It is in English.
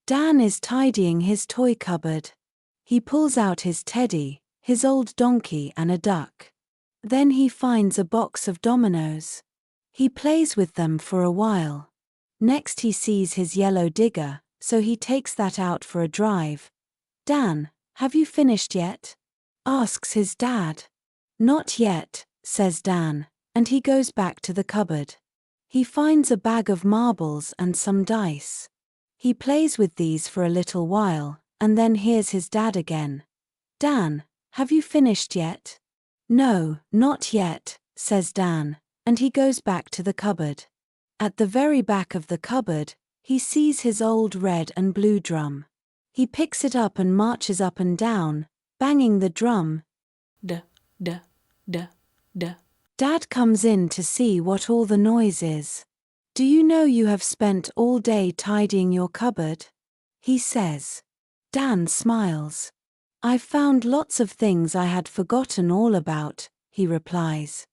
Dan is tidying his toy cupboard. He pulls out his teddy, his old donkey and a duck. Then he finds a box of dominoes. He plays with them for a while. Next he sees his yellow digger, so he takes that out for a drive. Dan, have you finished yet? Asks his dad. Not yet, says Dan, and he goes back to the cupboard. He finds a bag of marbles and some dice. He plays with these for a little while, and then hears his dad again. Dan, have you finished yet? No, not yet, says Dan, and he goes back to the cupboard. At the very back of the cupboard, he sees his old red and blue drum. He picks it up and marches up and down, banging the drum. D, d, d, d. Dad comes in to see what all the noise is. Do you know you have spent all day tidying your cupboard? He says. Dan smiles. I've found lots of things I had forgotten all about, he replies.